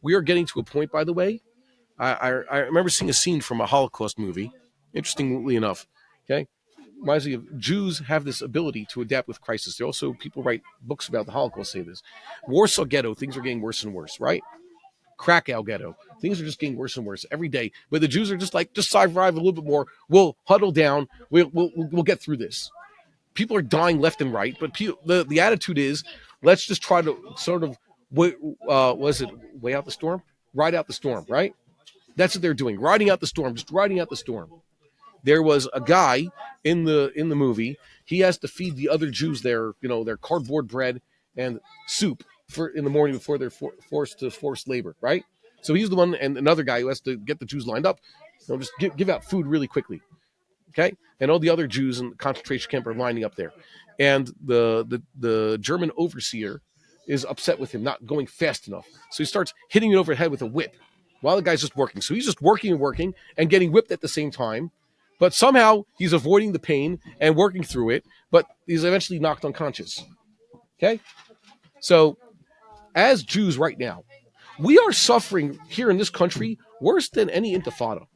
We are getting to a point, by the way. I remember seeing a scene from a Holocaust movie. Interestingly enough, okay, reminds me of Jews have this ability to adapt with crisis. They also people write books about the Holocaust say this. Warsaw Ghetto, things are getting worse and worse, right? Krakow Ghetto, things are just getting worse and worse every day. But the Jews are just like, just survive a little bit more. We'll huddle down. We'll get through this. People are dying left and right, but the attitude is, let's just try to sort of was it way out the storm, ride out the storm, right? That's what they're doing, riding out the storm, just riding out the storm. There was a guy in the movie. He has to feed the other Jews their cardboard bread and soup in the morning before they're forced to forced labor, right? So he's the one, and another guy who has to get the Jews lined up, just give out food really quickly, okay? And all the other Jews in the concentration camp are lining up there, and the German overseer is upset with him not going fast enough, so he starts hitting it over the head with a whip while the guy's just working. So he's just working and working and getting whipped at the same time. But somehow he's avoiding the pain and working through it, but he's eventually knocked unconscious. Okay? So, as Jews right now, we are suffering here in this country worse than any intifada.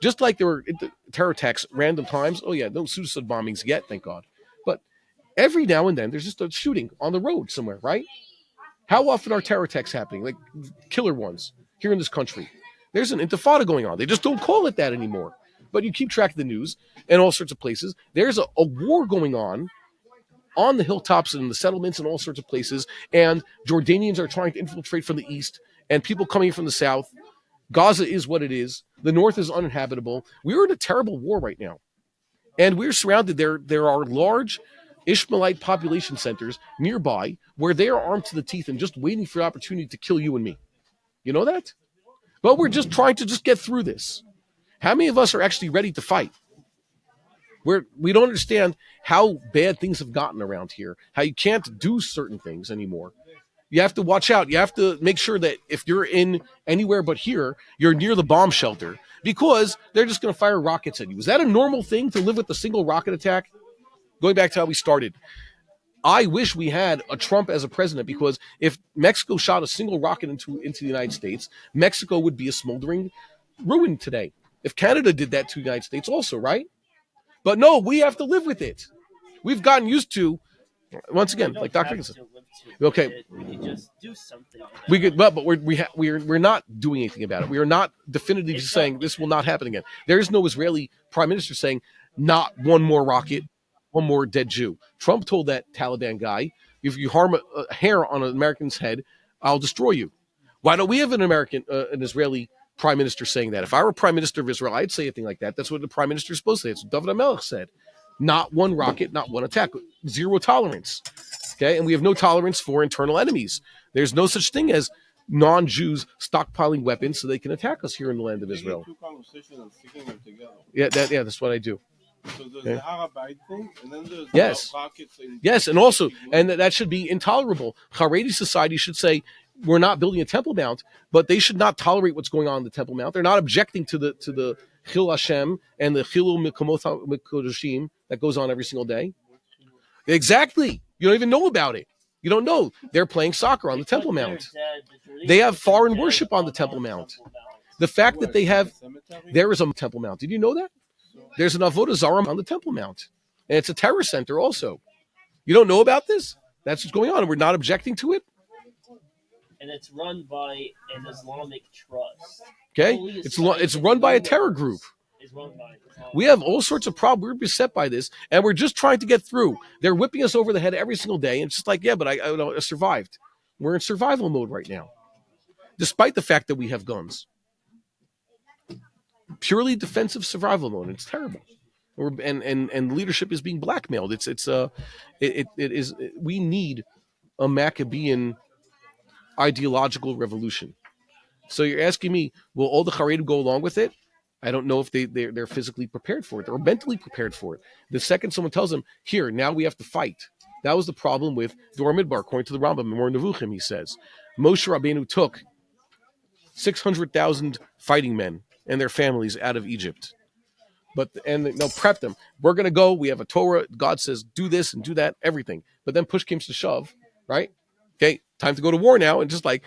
Just like there were terror attacks random times. Oh, yeah, no suicide bombings yet, thank God. But every now and then, there's just a shooting on the road somewhere, right? How often are terror attacks happening? Like killer ones here in this country. There's an intifada going on. They just don't call it that anymore. But you keep track of the news and all sorts of places. There's a war going on the hilltops and the settlements and all sorts of places. And Jordanians are trying to infiltrate from the east and people coming from the south. Gaza is what it is. The north is uninhabitable. We're in a terrible war right now. And we're surrounded. There are large Ishmaelite population centers nearby where they are armed to the teeth and just waiting for the opportunity to kill you and me. You know that? But we're just trying to just get through this. How many of us are actually ready to fight? We don't understand how bad things have gotten around here, how you can't do certain things anymore. You have to watch out. You have to make sure that if you're in anywhere but here, you're near the bomb shelter because they're just going to fire rockets at you. Is that a normal thing to live with a single rocket attack? Going back to how we started, I wish we had a Trump as a president because if Mexico shot a single rocket into the United States, Mexico would be a smoldering ruin today. If Canada did that to the United States also, right? But no, we have to live with it. We've gotten used to, once again, like Dr. said. Okay, we could just do something. We could, but we're not doing anything about it. We are not definitively saying this will not happen again. There is no Israeli prime minister saying not one more rocket, one more dead Jew. Trump told that Taliban guy, if you harm a hair on an American's head, I'll destroy you. Why don't we have an Israeli prime minister saying that? If I were prime minister of Israel, I'd say a thing like that. That's what the prime minister is supposed to say. It's what David HaMelech said. Not one rocket, not one attack. Zero tolerance. Okay, and we have no tolerance for internal enemies. There's no such thing as non-Jews stockpiling weapons so they can attack us here in the land of Israel. Yeah, that's what I do. So there's the Harabite thing, and then there's yes, rockets. Yes, and also, and that should be intolerable. Haredi society should say, we're not building a Temple Mount, but they should not tolerate what's going on in the Temple Mount. They're not objecting to the Chil Hashem and the Chilul Mekomot HaKodeshim that goes on every single day. Exactly. You don't even know about it. You don't know. They're playing soccer on the Temple Mount. They have foreign worship on the Temple Mount. The fact that there is a Temple Mount. Did you know that? There's an Avodah Zarah on the Temple Mount. And it's a terror center also. You don't know about this? That's what's going on. We're not objecting to it. And it's run by an Islamic trust. Okay? It's run by a terror group. We have all sorts of problems. We're beset by this, and we're just trying to get through. They're whipping us over the head every single day. And it's just like, yeah, but I survived. We're in survival mode right now, despite the fact that we have guns. Purely defensive survival mode. It's terrible. And leadership is being blackmailed. It is. We need a Maccabean ideological revolution. So you're asking me, will all the Haredim go along with it? I don't know if they're physically prepared for it or mentally prepared for it. The second someone tells them, here, now we have to fight. That was the problem with Dor Midbar, according to the Rambam, Memor Nevuchim, he says. Moshe Rabbeinu took 600,000 fighting men and their families out of Egypt. And they'll prep them. We're going to go. We have a Torah. God says, do this and do that, everything. But then push comes to shove, right? Okay, time to go to war now, and just like,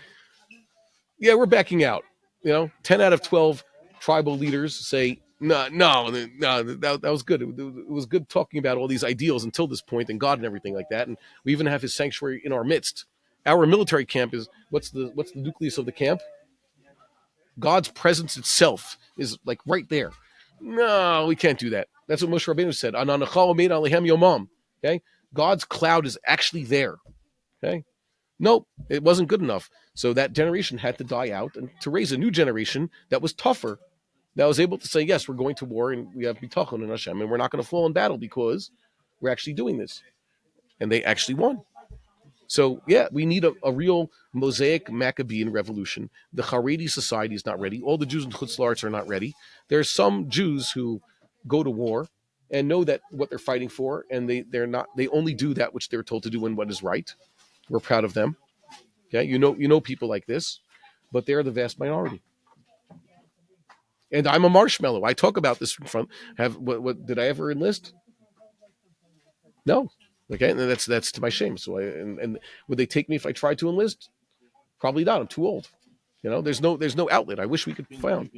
yeah, we're backing out. 10 out of 12 tribal leaders say, no, no, no, that was good. It was good talking about all these ideals until this point and God and everything like that. And we even have his sanctuary in our midst. Our military camp is what's the nucleus of the camp? God's presence itself is like right there. No, we can't do that. That's what Moshe Rabbeinu said. "Ananachal omeid alehem yomam." Okay, God's cloud is actually there. Okay, nope, it wasn't good enough. So that generation had to die out, and to raise a new generation that was tougher, that was able to say, yes, we're going to war, and we have bitachon in Hashem, and we're not going to fall in battle because we're actually doing this. And they actually won. So, yeah, we need a real Mosaic Maccabean revolution. The Haredi society is not ready. All the Jews in Chutz La'aretz are not ready. There are some Jews who go to war and know that what they're fighting for, and they only do that which they're told to do and what is right. We're proud of them. Okay, you know people like this, but they're the vast minority. And I'm a marshmallow. I talk about this in front. What did I ever enlist? No. Okay, and that's to my shame. So and would they take me if I tried to enlist? Probably not. I'm too old. There's no outlet. I wish we could find.